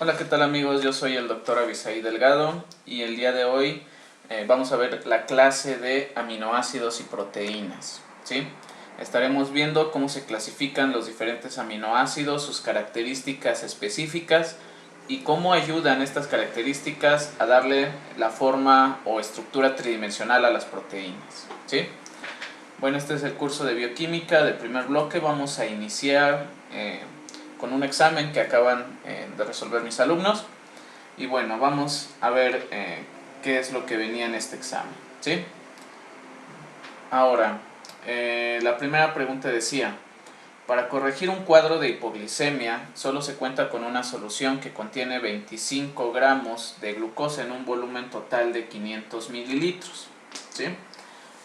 Hola, ¿qué tal amigos? Yo soy el doctor Abisaí Delgado y el día de hoy vamos a ver la clase de aminoácidos y proteínas, ¿sí? Estaremos viendo cómo se clasifican los diferentes aminoácidos, sus características específicas y cómo ayudan estas características a darle la forma o estructura tridimensional a las proteínas, ¿sí? Bueno, este es el curso de bioquímica del primer bloque. Vamos a iniciar con un examen que acaban de resolver mis alumnos. Y bueno, vamos a ver qué es lo que venía en este examen, ¿sí? Ahora, la primera pregunta decía: para corregir un cuadro de hipoglicemia, solo se cuenta con una solución que contiene 25 gramos de glucosa en un volumen total de 500 mililitros, ¿sí?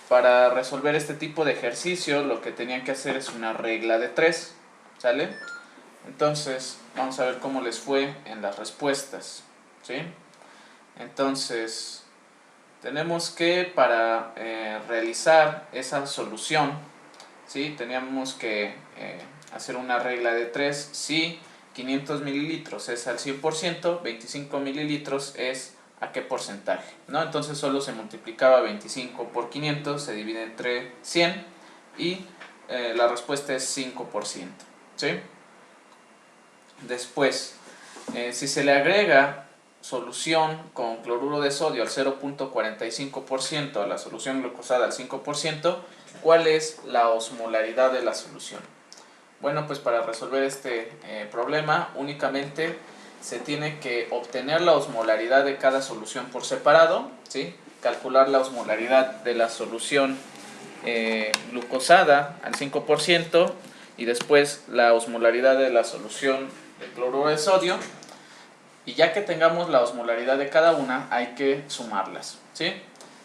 Para resolver este tipo de ejercicio, lo que tenían que hacer es una regla de 3, ¿sale? Entonces, vamos a ver cómo les fue en las respuestas, ¿sí? Entonces, tenemos que para realizar esa solución, ¿sí? Teníamos que hacer una regla de 3. Si 500 mililitros es al 100%, 25 mililitros es a qué porcentaje, ¿no? Entonces solo se multiplicaba 25 por 500, se divide entre 100 y la respuesta es 5%, ¿sí? Después, si se le agrega solución con cloruro de sodio al 0.45%, a la solución glucosada al 5%, ¿cuál es la osmolaridad de la solución? Bueno, pues para resolver este problema únicamente se tiene que obtener la osmolaridad de cada solución por separado, ¿sí? Calcular la osmolaridad de la solución glucosada al 5% y después la osmolaridad de la solución de cloruro de sodio, y ya que tengamos la osmolaridad de cada una hay que sumarlas, ¿sí?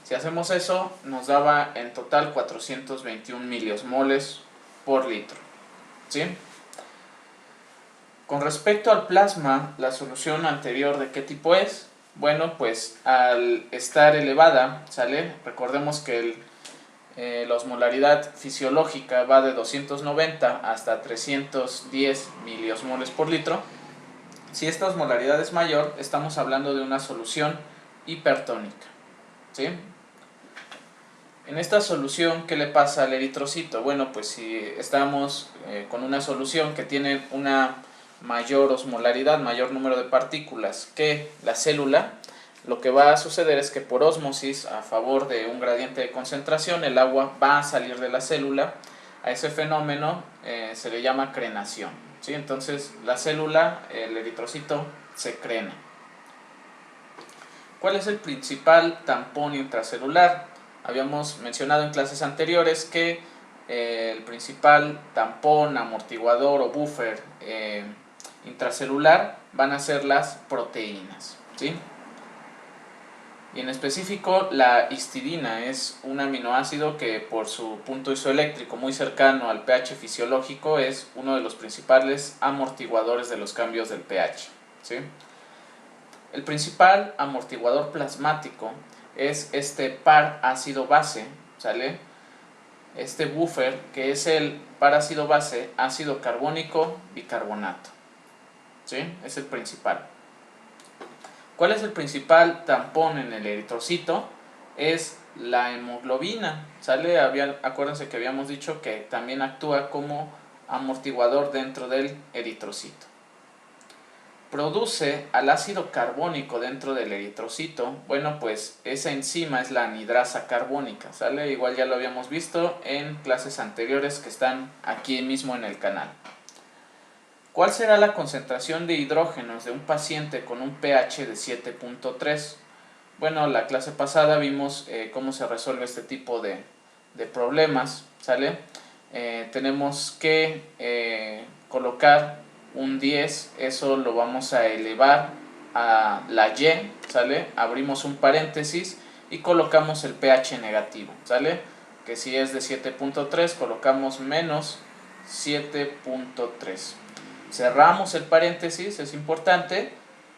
Si hacemos eso nos daba en total 421 miliosmoles por litro, ¿sí? Con respecto al plasma, la solución anterior, ¿de qué tipo es? Bueno, pues al estar elevada, ¿sale? Recordemos que la osmolaridad fisiológica va de 290 hasta 310 miliosmoles por litro. Si esta osmolaridad es mayor, estamos hablando de una solución hipertónica, ¿sí? En esta solución, ¿qué le pasa al eritrocito? Bueno, pues si estamos con una solución que tiene una mayor osmolaridad, mayor número de partículas que la célula, lo que va a suceder es que por ósmosis, a favor de un gradiente de concentración, el agua va a salir de la célula. A ese fenómeno se le llama crenación, ¿sí? Entonces la célula, el eritrocito, se crena. ¿Cuál es el principal tampón intracelular? Habíamos mencionado en clases anteriores que el principal tampón, amortiguador o buffer intracelular van a ser las proteínas, ¿sí? Y en específico la histidina es un aminoácido que por su punto isoeléctrico muy cercano al pH fisiológico es uno de los principales amortiguadores de los cambios del pH, ¿sí? El principal amortiguador plasmático es este par ácido-base, ¿sale? Este buffer que es el par ácido-base, ácido carbónico bicarbonato, ¿sí? Es el principal. ¿Cuál es el principal tampón en el eritrocito? Es la hemoglobina, ¿sale? Acuérdense que habíamos dicho que también actúa como amortiguador dentro del eritrocito. Produce al ácido carbónico dentro del eritrocito. Bueno, pues esa enzima es la anidrasa carbónica, ¿sale? Igual ya lo habíamos visto en clases anteriores que están aquí mismo en el canal. ¿Cuál será la concentración de hidrógenos de un paciente con un pH de 7.3? Bueno, la clase pasada vimos cómo se resuelve este tipo de problemas, ¿sale? Tenemos que colocar un 10, eso lo vamos a elevar a la Y, ¿sale? Abrimos un paréntesis y colocamos el pH negativo, ¿sale? Que si es de 7.3 colocamos menos 7.3. Cerramos el paréntesis, es importante,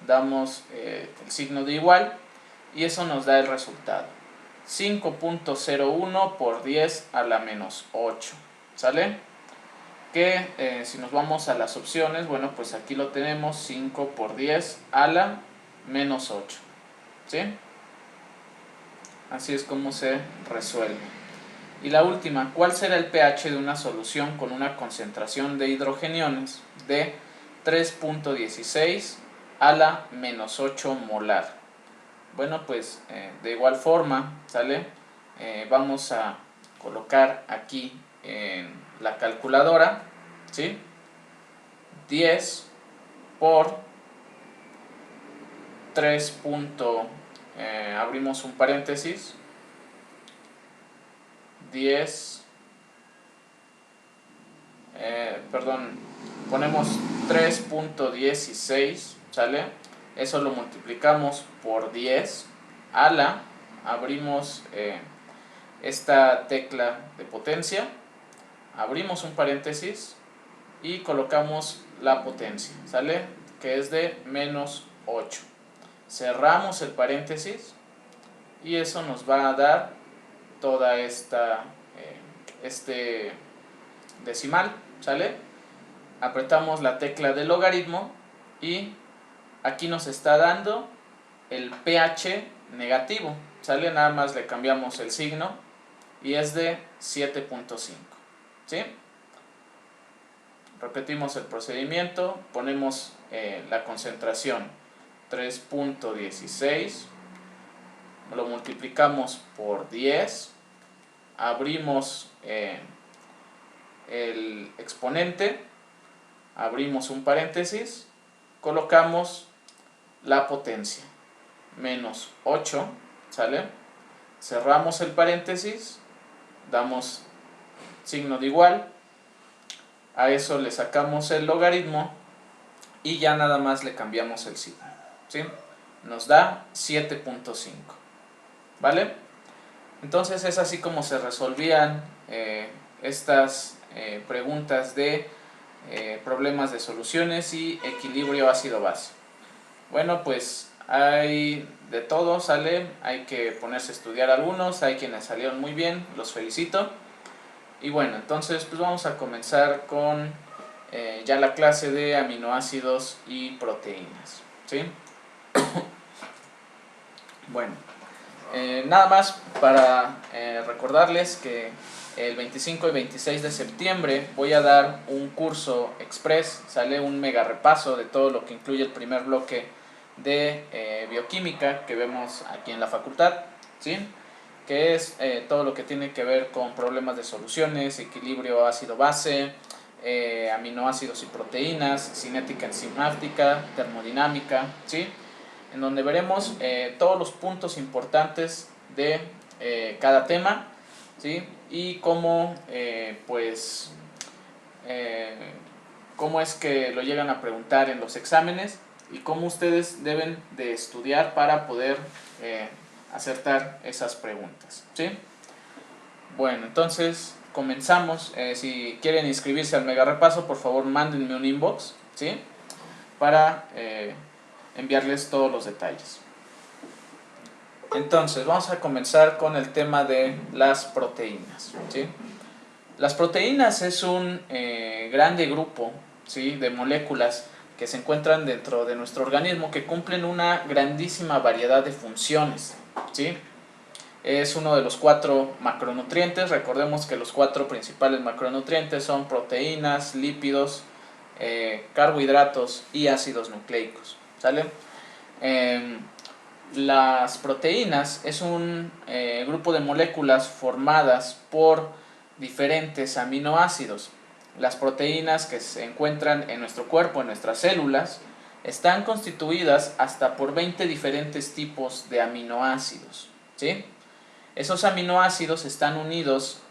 damos el signo de igual y eso nos da el resultado. 5.01 por 10 a la menos 8, ¿sale? que si nos vamos a las opciones, bueno, pues aquí lo tenemos, 5 por 10 a la menos 8, ¿sí? Así es como se resuelve. Y la última, ¿cuál será el pH de una solución con una concentración de hidrogeniones de 3.16 a la menos 8 molar? Bueno, pues de igual forma, ¿sale? Vamos a colocar aquí en la calculadora, ¿sí? 10 por 3. Abrimos un paréntesis, 10, perdón, ponemos 3.16, ¿sale? Eso lo multiplicamos por 10 a la, abrimos esta tecla de potencia, abrimos un paréntesis y colocamos la potencia, ¿sale? Que es de menos 8. Cerramos el paréntesis y eso nos va a dar toda esta este decimal, ¿sale? Apretamos la tecla de logaritmo y aquí nos está dando el pH negativo, ¿sale? Nada más le cambiamos el signo y es de 7.5, ¿sí? Repetimos el procedimiento, ponemos la concentración 3.16, lo multiplicamos por 10, abrimos el exponente, abrimos un paréntesis, colocamos la potencia, menos 8, ¿sale? Cerramos el paréntesis, damos signo de igual, a eso le sacamos el logaritmo y ya nada más le cambiamos el signo, ¿sí? Nos da 7.5, ¿vale? Entonces es así como se resolvían estas preguntas de problemas de soluciones y equilibrio ácido-base. Bueno, pues hay de todo, ¿sale? Hay que ponerse a estudiar algunos, hay quienes salieron muy bien, los felicito. Y bueno, entonces pues vamos a comenzar con ya la clase de aminoácidos y proteínas, ¿sí? Bueno, nada más para recordarles que el 25 y 26 de septiembre voy a dar un curso express, sale un mega repaso de todo lo que incluye el primer bloque de bioquímica que vemos aquí en la facultad, ¿sí? Que es todo lo que tiene que ver con problemas de soluciones, equilibrio ácido-base, aminoácidos y proteínas, cinética enzimática, termodinámica, ¿sí? En donde veremos todos los puntos importantes de cada tema, ¿sí? Y cómo, cómo es que lo llegan a preguntar en los exámenes y cómo ustedes deben de estudiar para poder acertar esas preguntas, ¿sí? Bueno, entonces comenzamos. Si quieren inscribirse al mega repaso, por favor mándenme un inbox, ¿sí? Para enviarles todos los detalles. Entonces vamos a comenzar con el tema de las proteínas, ¿sí? Las proteínas es un grande grupo, ¿sí?, de moléculas que se encuentran dentro de nuestro organismo que cumplen una grandísima variedad de funciones, ¿sí? Es uno de los 4 macronutrientes. Recordemos que los 4 principales macronutrientes son proteínas, lípidos, carbohidratos y ácidos nucleicos, ¿sale? Las proteínas es un grupo de moléculas formadas por diferentes aminoácidos. Las proteínas que se encuentran en nuestro cuerpo, en nuestras células, están constituidas hasta por 20 diferentes tipos de aminoácidos, ¿sí? Esos aminoácidos están unidos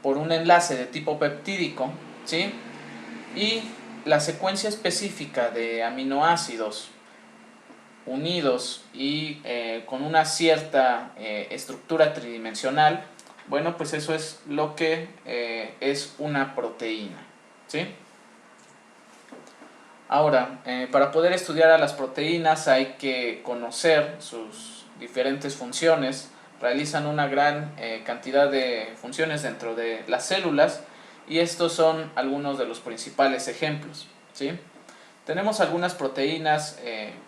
por un enlace de tipo peptídico, ¿sí? Y la secuencia específica de aminoácidos unidos y con una cierta estructura tridimensional, bueno, pues eso es lo que es una proteína, ¿sí? Ahora, para poder estudiar a las proteínas hay que conocer sus diferentes funciones. Realizan una gran cantidad de funciones dentro de las células y estos son algunos de los principales ejemplos, ¿sí? Tenemos algunas proteínas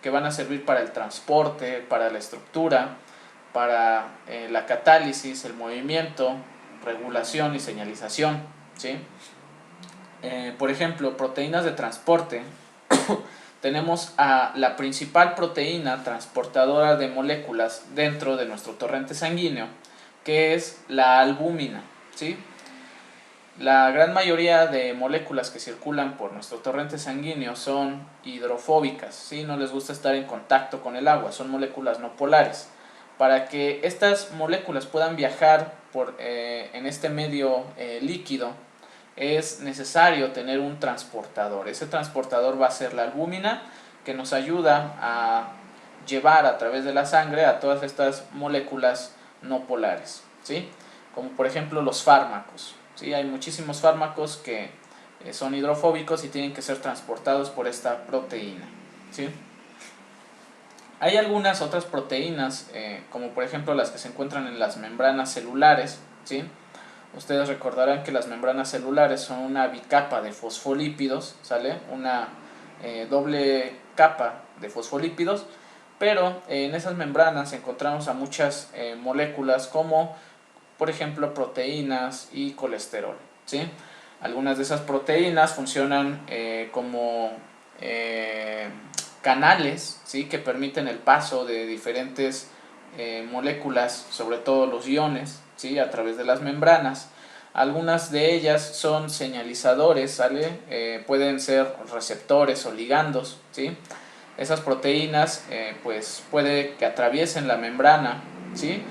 que van a servir para el transporte, para la estructura, para la catálisis, el movimiento, regulación y señalización, ¿sí? Por ejemplo, proteínas de transporte. Tenemos a la principal proteína transportadora de moléculas dentro de nuestro torrente sanguíneo, que es la albúmina, ¿sí? La gran mayoría de moléculas que circulan por nuestro torrente sanguíneo son hidrofóbicas, ¿sí? No les gusta estar en contacto con el agua, son moléculas no polares. Para que estas moléculas puedan viajar en este medio líquido, es necesario tener un transportador. Ese transportador va a ser la albúmina, que nos ayuda a llevar a través de la sangre a todas estas moléculas no polares, ¿sí? Como por ejemplo los fármacos, ¿sí? Hay muchísimos fármacos que son hidrofóbicos y tienen que ser transportados por esta proteína, ¿sí? Hay algunas otras proteínas, como por ejemplo las que se encuentran en las membranas celulares, ¿sí? Ustedes recordarán que las membranas celulares son una bicapa de fosfolípidos, ¿sale? Una doble capa de fosfolípidos, pero en esas membranas encontramos a muchas moléculas como, por ejemplo, proteínas y colesterol, ¿sí? Algunas de esas proteínas funcionan como canales, ¿sí? Que permiten el paso de diferentes moléculas, sobre todo los iones, ¿sí? A través de las membranas. Algunas de ellas son señalizadores, ¿sale? Pueden ser receptores o ligandos, ¿sí? Esas proteínas pues puede que atraviesen la membrana, ¿sí?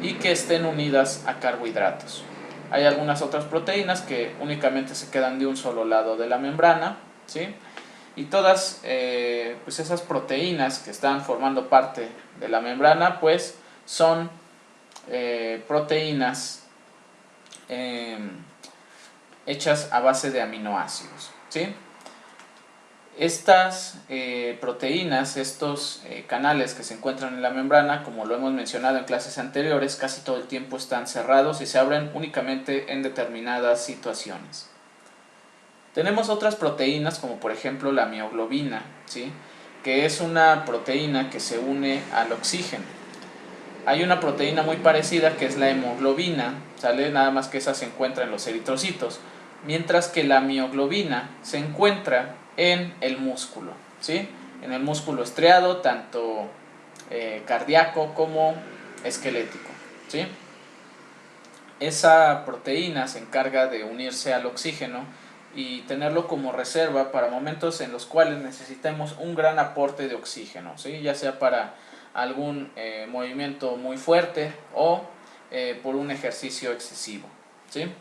Y que estén unidas a carbohidratos. Hay algunas otras proteínas que únicamente se quedan de un solo lado de la membrana, ¿sí? Y todas pues esas proteínas que están formando parte de la membrana pues son proteínas hechas a base de aminoácidos, ¿sí? Estas proteínas, estos canales que se encuentran en la membrana, como lo hemos mencionado en clases anteriores, casi todo el tiempo están cerrados y se abren únicamente en determinadas situaciones. Tenemos otras proteínas como por ejemplo la mioglobina, ¿sí? Que es una proteína que se une al oxígeno. Hay una proteína muy parecida que es la hemoglobina, ¿sale? Nada más que esa se encuentra en los eritrocitos, mientras que la mioglobina se encuentra en el músculo, ¿sí? En el músculo estriado, tanto cardíaco como esquelético, ¿sí? Esa proteína se encarga de unirse al oxígeno y tenerlo como reserva para momentos en los cuales necesitemos un gran aporte de oxígeno, ¿sí? Ya sea para algún movimiento muy fuerte o por un ejercicio excesivo, ¿sí?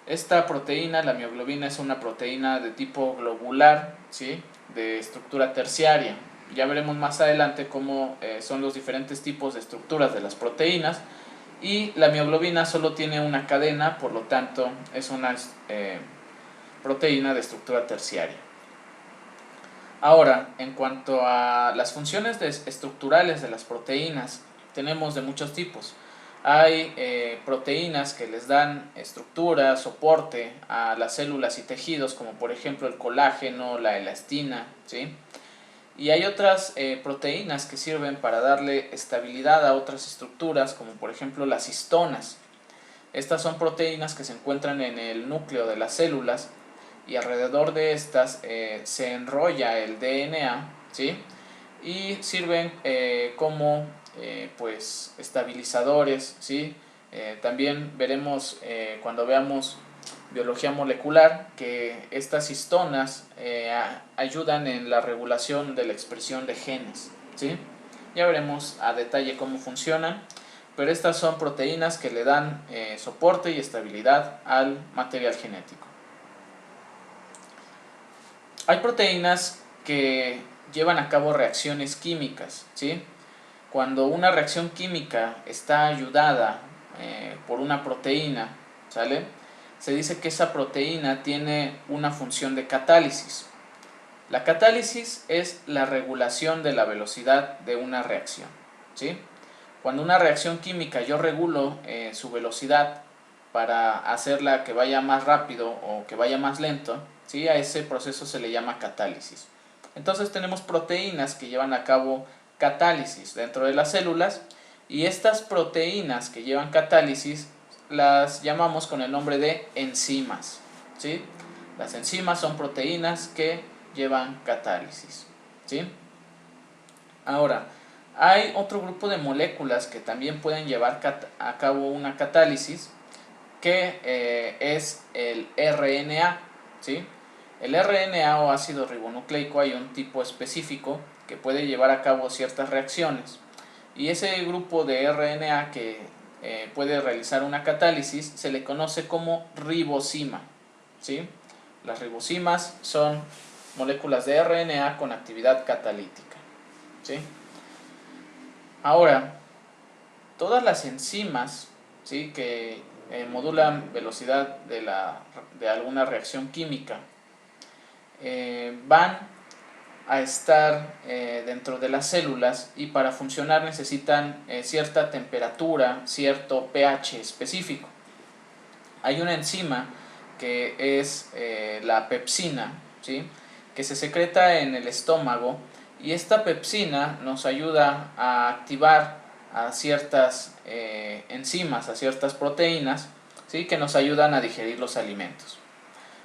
Esta proteína, la mioglobina, es una proteína de tipo globular, ¿sí? De estructura terciaria. Ya veremos más adelante cómo son los diferentes tipos de estructuras de las proteínas. Y la mioglobina solo tiene una cadena, por lo tanto es una proteína de estructura terciaria. Ahora, en cuanto a las funciones estructurales de las proteínas, tenemos de muchos tipos. Hay proteínas que les dan estructura, soporte a las células y tejidos, como por ejemplo el colágeno, la elastina, ¿sí? Y hay otras proteínas que sirven para darle estabilidad a otras estructuras, como por ejemplo las histonas. Estas son proteínas que se encuentran en el núcleo de las células y alrededor de estas se enrolla el DNA, ¿sí? Y sirven como pues estabilizadores, ¿sí? También veremos cuando veamos biología molecular que estas histonas ayudan en la regulación de la expresión de genes, ¿sí? Ya veremos a detalle cómo funcionan, pero estas son proteínas que le dan soporte y estabilidad al material genético. Hay proteínas que llevan a cabo reacciones químicas, ¿sí? Cuando una reacción química está ayudada por una proteína, ¿sale? Se dice que esa proteína tiene una función de catálisis. La catálisis es la regulación de la velocidad de una reacción, ¿sí? Cuando una reacción química yo regulo su velocidad, para hacerla que vaya más rápido o que vaya más lento, ¿sí? A ese proceso se le llama catálisis. Entonces tenemos proteínas que llevan a cabo catálisis dentro de las células, y estas proteínas que llevan catálisis las llamamos con el nombre de enzimas, ¿sí? Las enzimas son proteínas que llevan catálisis, ¿sí? Ahora, hay otro grupo de moléculas que también pueden llevar a cabo una catálisis, que es el RNA, ¿sí? El RNA o ácido ribonucleico, hay un tipo específico que puede llevar a cabo ciertas reacciones, y ese grupo de RNA que puede realizar una catálisis se le conoce como ribosima, ¿sí? Las ribosimas son moléculas de RNA con actividad catalítica, ¿sí? Ahora, todas las enzimas, ¿sí?, que modulan velocidad de alguna reacción química, van a estar dentro de las células, y para funcionar necesitan cierta temperatura, cierto pH específico. Hay una enzima que es la pepsina, ¿sí?, que se secreta en el estómago, y esta pepsina nos ayuda a activar a ciertas enzimas, a ciertas proteínas, ¿sí?, que nos ayudan a digerir los alimentos.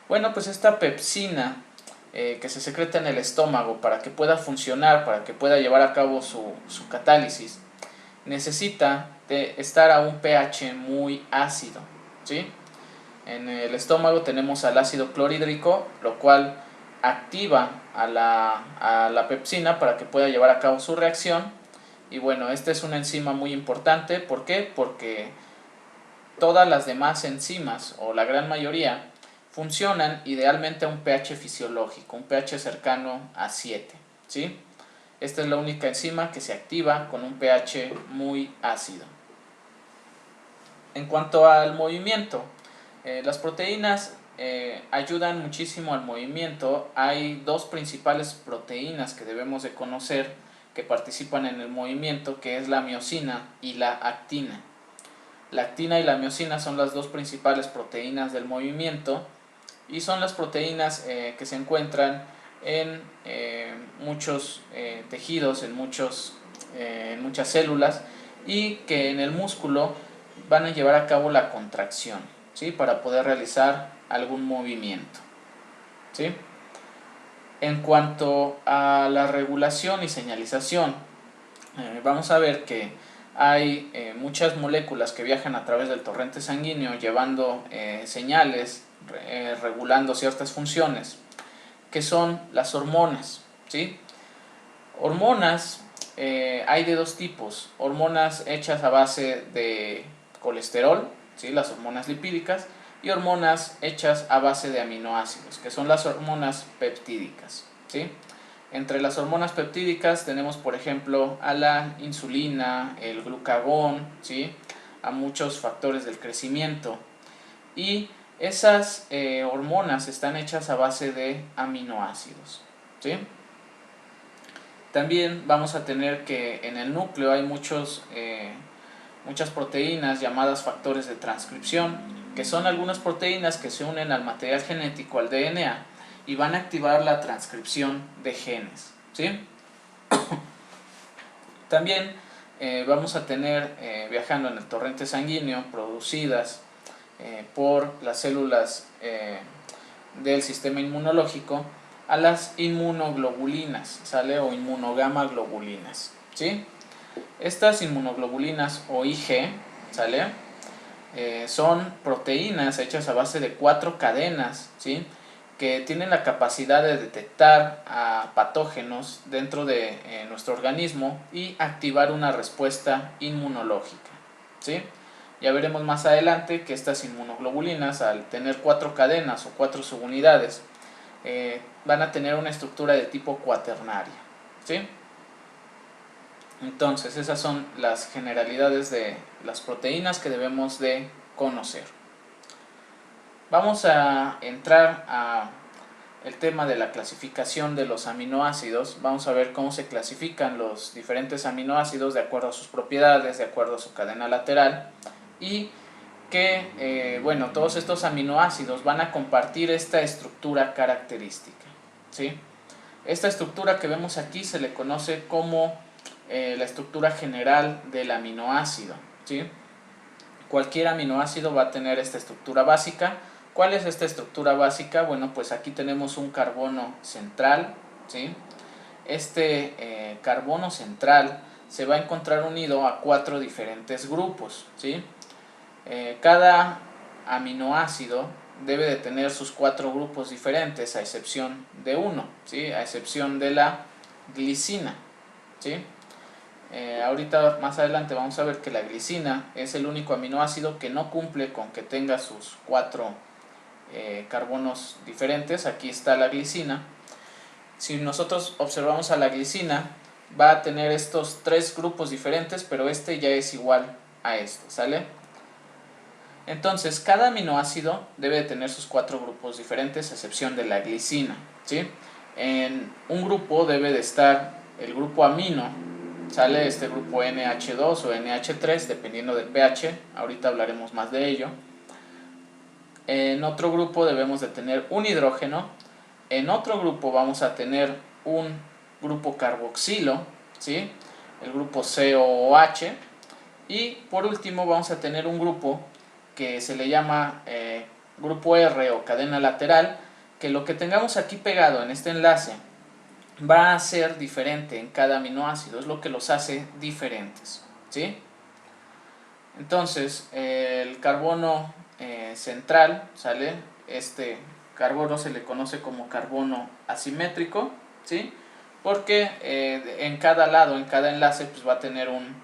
Bueno, pues esta pepsina que se secreta en el estómago, para que pueda funcionar, para que pueda llevar a cabo su catálisis, necesita de estar a un pH muy ácido, ¿sí? En el estómago tenemos al ácido clorhídrico, lo cual activa a la pepsina para que pueda llevar a cabo su reacción. Y bueno, esta es una enzima muy importante. ¿Por qué? Porque todas las demás enzimas, o la gran mayoría, funcionan idealmente a un pH fisiológico, un pH cercano a 7, ¿sí? Esta es la única enzima que se activa con un pH muy ácido. En cuanto al movimiento, las proteínas ayudan muchísimo al movimiento. Hay dos principales proteínas que debemos de conocer que participan en el movimiento, que es la miosina y la actina. La actina y la miosina son las dos principales proteínas del movimiento, y son las proteínas que se encuentran en muchos tejidos, en muchas células, y que en el músculo van a llevar a cabo la contracción, ¿sí?, para poder realizar algún movimiento, ¿sí? En cuanto a la regulación y señalización, vamos a ver que hay muchas moléculas que viajan a través del torrente sanguíneo llevando señales, regulando ciertas funciones, que son las hormonas, ¿sí? Hormonas hay de dos tipos: hormonas hechas a base de colesterol, ¿sí?, las hormonas lipídicas, y hormonas hechas a base de aminoácidos, que son las hormonas peptídicas, ¿sí? Entre las hormonas peptídicas tenemos, por ejemplo, a la insulina, el glucagón, ¿sí?, a muchos factores del crecimiento, y esas hormonas están hechas a base de aminoácidos, ¿sí? También vamos a tener que en el núcleo hay muchas proteínas llamadas factores de transcripción, que son algunas proteínas que se unen al material genético, al DNA, y van a activar la transcripción de genes, ¿sí? También vamos a tener, viajando en el torrente sanguíneo, producidas por las células del sistema inmunológico, a las inmunoglobulinas, ¿sale? O inmunogama globulinas, ¿sí? Estas inmunoglobulinas, o Ig, ¿sale? Son proteínas hechas a base de 4 cadenas, ¿sí?, que tienen la capacidad de detectar a patógenos dentro de nuestro organismo y activar una respuesta inmunológica, ¿sí? Ya veremos más adelante que estas inmunoglobulinas, al tener 4 cadenas o 4 subunidades, van a tener una estructura de tipo cuaternaria, ¿sí? Entonces, esas son las generalidades de las proteínas que debemos de conocer. Vamos a entrar a el tema de la clasificación de los aminoácidos. Vamos a ver cómo se clasifican los diferentes aminoácidos de acuerdo a sus propiedades, de acuerdo a su cadena lateral, y que, bueno, todos estos aminoácidos van a compartir esta estructura característica, ¿sí? Esta estructura que vemos aquí se le conoce como la estructura general del aminoácido, ¿sí? Cualquier aminoácido va a tener esta estructura básica. ¿Cuál es esta estructura básica? Bueno, pues aquí tenemos un carbono central, ¿sí? Este carbono central se va a encontrar unido a 4 diferentes grupos, ¿sí? Cada aminoácido debe de tener sus 4 grupos diferentes, a excepción de uno, ¿sí? A excepción de la glicina, ¿sí? Ahorita más adelante vamos a ver que la glicina es el único aminoácido que no cumple con que tenga sus 4 carbonos diferentes. Aquí está la glicina. Si nosotros observamos a la glicina, va a tener estos 3 grupos diferentes, pero este ya es igual a esto, ¿sale? Entonces, cada aminoácido debe de tener sus 4 grupos diferentes, a excepción de la glicina, ¿sí? En un grupo debe de estar el grupo amino, ¿sale? Este grupo NH2 o NH3, dependiendo del pH, ahorita hablaremos más de ello. En otro grupo debemos de tener un hidrógeno, en otro grupo vamos a tener un grupo carboxilo, ¿sí? El grupo COOH, y por último vamos a tener un grupo que se le llama grupo R o cadena lateral, que lo que tengamos aquí pegado en este enlace va a ser diferente en cada aminoácido, es lo que los hace diferentes, ¿sí? Entonces, el carbono central, ¿sale? Este carbono se le conoce como carbono asimétrico, ¿sí? Porque en cada lado, en cada enlace, pues va a tener un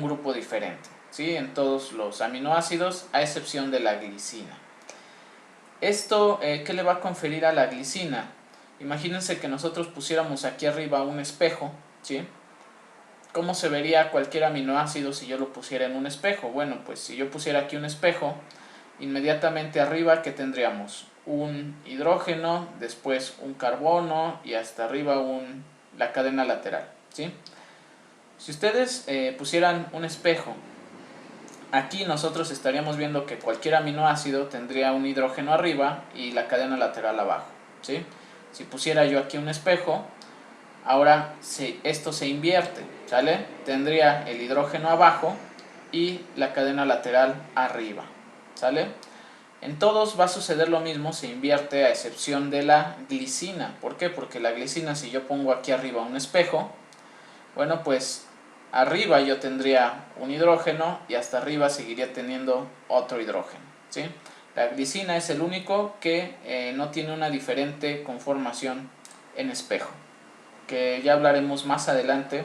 grupo diferente, ¿sí? En todos los aminoácidos, a excepción de la glicina. Esto, ¿qué le va a conferir a la glicina? Imagínense que nosotros pusiéramos aquí arriba un espejo, ¿sí? ¿Cómo se vería cualquier aminoácido si yo lo pusiera en un espejo? Bueno, pues si yo pusiera aquí un espejo, inmediatamente arriba, ¿qué tendríamos? Un hidrógeno, después un carbono y hasta arriba la cadena lateral, ¿sí? Si ustedes pusieran un espejo, aquí nosotros estaríamos viendo que cualquier aminoácido tendría un hidrógeno arriba y la cadena lateral abajo, ¿sí? Si pusiera yo aquí un espejo, ahora esto se invierte, ¿sale? Tendría el hidrógeno abajo y la cadena lateral arriba, ¿sale? En todos va a suceder lo mismo, se invierte a excepción de la glicina. ¿Por qué? Porque la glicina, si yo pongo aquí arriba un espejo, bueno, pues arriba yo tendría un hidrógeno y hasta arriba seguiría teniendo otro hidrógeno, ¿sí? La glicina es el único que no tiene una diferente conformación en espejo, que ya hablaremos más adelante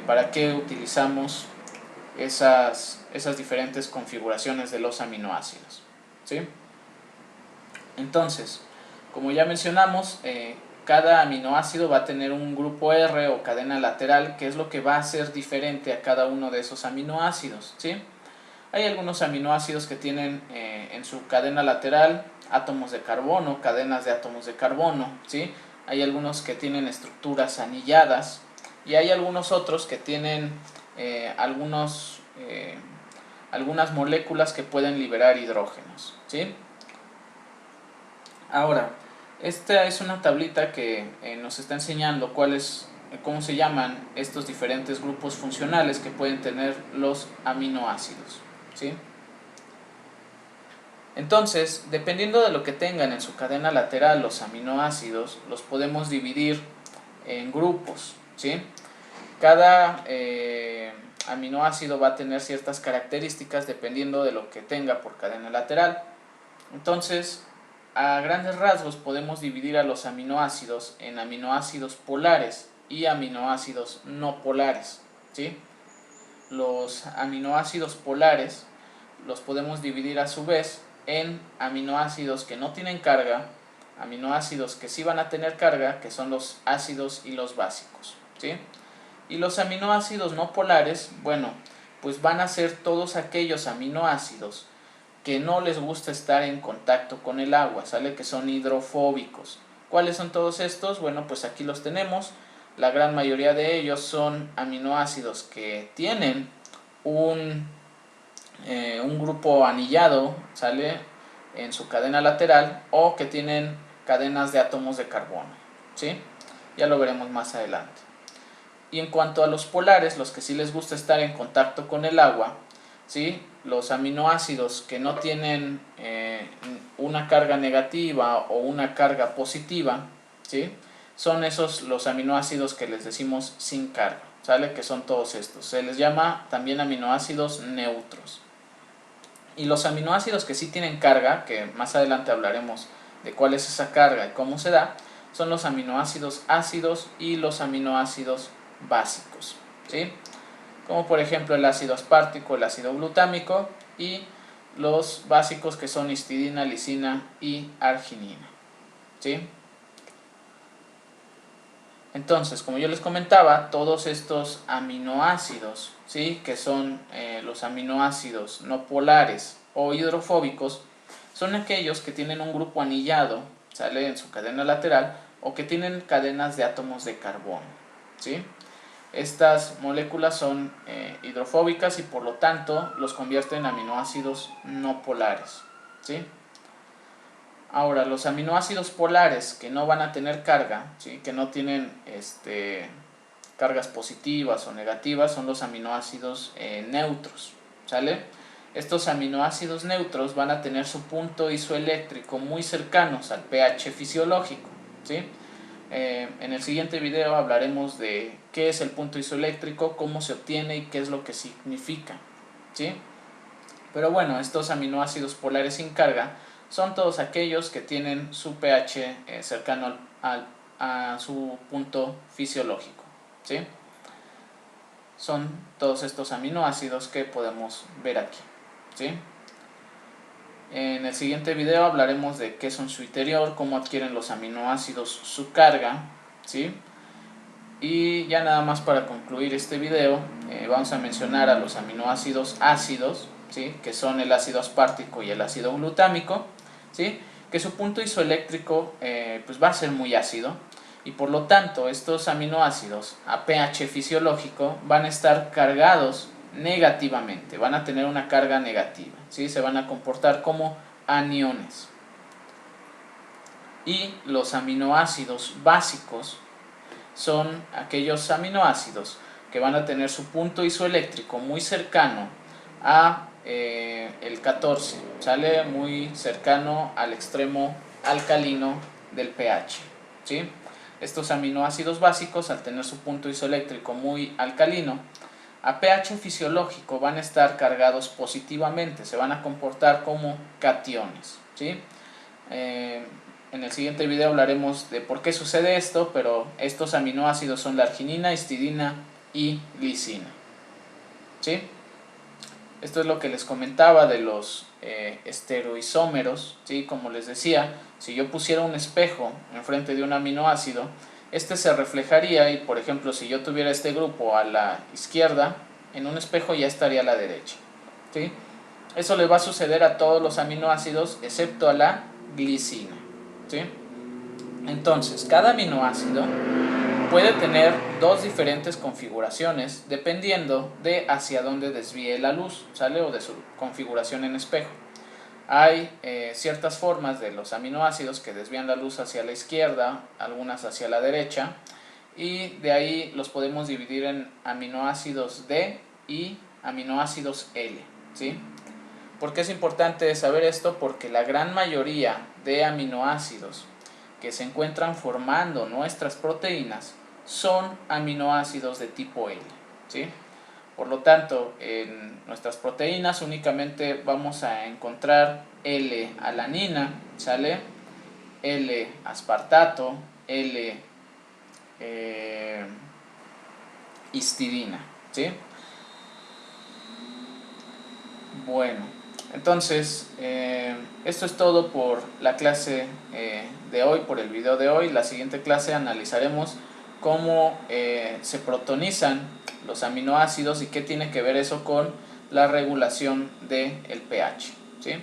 para qué utilizamos esas diferentes configuraciones de los aminoácidos, ¿sí? Entonces, como ya mencionamos, cada aminoácido va a tener un grupo R o cadena lateral, que es lo que va a hacer diferente a cada uno de esos aminoácidos, ¿sí? Hay algunos aminoácidos que tienen en su cadena lateral átomos de carbono, cadenas de átomos de carbono, ¿sí? Hay algunos que tienen estructuras anilladas y hay algunos otros que tienen algunas moléculas que pueden liberar hidrógenos, ¿sí? Ahora, esta es una tablita que nos está enseñando cómo se llaman estos diferentes grupos funcionales que pueden tener los aminoácidos, ¿sí? Entonces, dependiendo de lo que tengan en su cadena lateral los aminoácidos, los podemos dividir en grupos, ¿sí? Cada aminoácido va a tener ciertas características dependiendo de lo que tenga por cadena lateral. Entonces, a grandes rasgos podemos dividir a los aminoácidos en aminoácidos polares y aminoácidos no polares, ¿sí? Los aminoácidos polares los podemos dividir a su vez en aminoácidos que no tienen carga, aminoácidos que sí van a tener carga, que son los ácidos y los básicos, ¿sí? Y los aminoácidos no polares, bueno, pues van a ser todos aquellos aminoácidos que no les gusta estar en contacto con el agua, ¿sale? Que son hidrofóbicos. ¿Cuáles son todos estos? Bueno, pues aquí los tenemos. La gran mayoría de ellos son aminoácidos que tienen un un grupo anillado, ¿sale?, en su cadena lateral, o que tienen cadenas de átomos de carbono, ¿sí? Ya lo veremos más adelante. Y en cuanto a los polares, los que sí les gusta estar en contacto con el agua, ¿sí?, los aminoácidos que no tienen una carga negativa o una carga positiva, ¿sí?, son esos los aminoácidos que les decimos sin carga, ¿sale?, que son todos estos. Se les llama también aminoácidos neutros. Y los aminoácidos que sí tienen carga, que más adelante hablaremos de cuál es esa carga y cómo se da, son los aminoácidos ácidos y los aminoácidos básicos, ¿sí?, como por ejemplo el ácido aspartico, el ácido glutámico, y los básicos que son histidina, lisina y arginina, ¿sí? Entonces, como yo les comentaba, todos estos aminoácidos, ¿sí?, que son los aminoácidos no polares o hidrofóbicos, son aquellos que tienen un grupo anillado, ¿sale?, en su cadena lateral, o que tienen cadenas de átomos de carbono, ¿sí? Estas moléculas son hidrofóbicas y por lo tanto los convierten en aminoácidos no polares, ¿sí? Ahora, los aminoácidos polares que no van a tener carga, ¿sí?, que no tienen cargas positivas o negativas, son los aminoácidos neutros, ¿sale? Estos aminoácidos neutros van a tener su punto isoeléctrico muy cercanos al pH fisiológico, ¿sí? En el siguiente video hablaremos de qué es el punto isoeléctrico, cómo se obtiene y qué es lo que significa, ¿sí? Pero bueno, estos aminoácidos polares sin carga son todos aquellos que tienen su pH cercano a su punto fisiológico, ¿sí? Son todos estos aminoácidos que podemos ver aquí, ¿sí? En el siguiente video hablaremos de qué son su interior, cómo adquieren los aminoácidos su carga, ¿sí? Y ya nada más para concluir este video, vamos a mencionar a los aminoácidos ácidos, ¿sí?, que son el ácido aspartico y el ácido glutámico, ¿sí?, que su punto isoeléctrico pues va a ser muy ácido, y por lo tanto estos aminoácidos a pH fisiológico van a estar cargados negativamente, van a tener una carga negativa, ¿sí?, se van a comportar como aniones. Y los aminoácidos básicos son aquellos aminoácidos que van a tener su punto isoeléctrico muy cercano a el 14, ¿sale?, muy cercano al extremo alcalino del pH, ¿sí? Estos aminoácidos básicos, al tener su punto isoeléctrico muy alcalino, a pH fisiológico van a estar cargados positivamente, se van a comportar como cationes, ¿sí? En el siguiente video hablaremos de por qué sucede esto, pero estos aminoácidos son la arginina, histidina y lisina, ¿sí? Esto es lo que les comentaba de los estereoisómeros, ¿sí? Como les decía, si yo pusiera un espejo enfrente de un aminoácido, este se reflejaría y, por ejemplo, si yo tuviera este grupo a la izquierda, en un espejo ya estaría a la derecha, ¿sí? Eso le va a suceder a todos los aminoácidos excepto a la glicina, ¿sí? Entonces, cada aminoácido puede tener dos diferentes configuraciones dependiendo de hacia dónde desvíe la luz, ¿sale?, o de su configuración en espejo. Hay ciertas formas de los aminoácidos que desvían la luz hacia la izquierda, algunas hacia la derecha, y de ahí los podemos dividir en aminoácidos D y aminoácidos L, ¿sí? ¿Por qué es importante saber esto? Porque la gran mayoría de aminoácidos que se encuentran formando nuestras proteínas son aminoácidos de tipo L, ¿sí? Por lo tanto, en nuestras proteínas únicamente vamos a encontrar L-alanina, ¿sale?, L-aspartato, L-histidina, ¿sí? Bueno, entonces esto es todo por la clase de hoy, por el video de hoy. La siguiente clase analizaremos cómo se protonizan los aminoácidos y qué tiene que ver eso con la regulación del pH, ¿sí?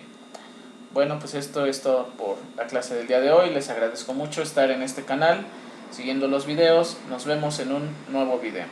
Bueno, pues esto es todo por la clase del día de hoy. Les agradezco mucho estar en este canal, siguiendo los videos. Nos vemos en un nuevo video.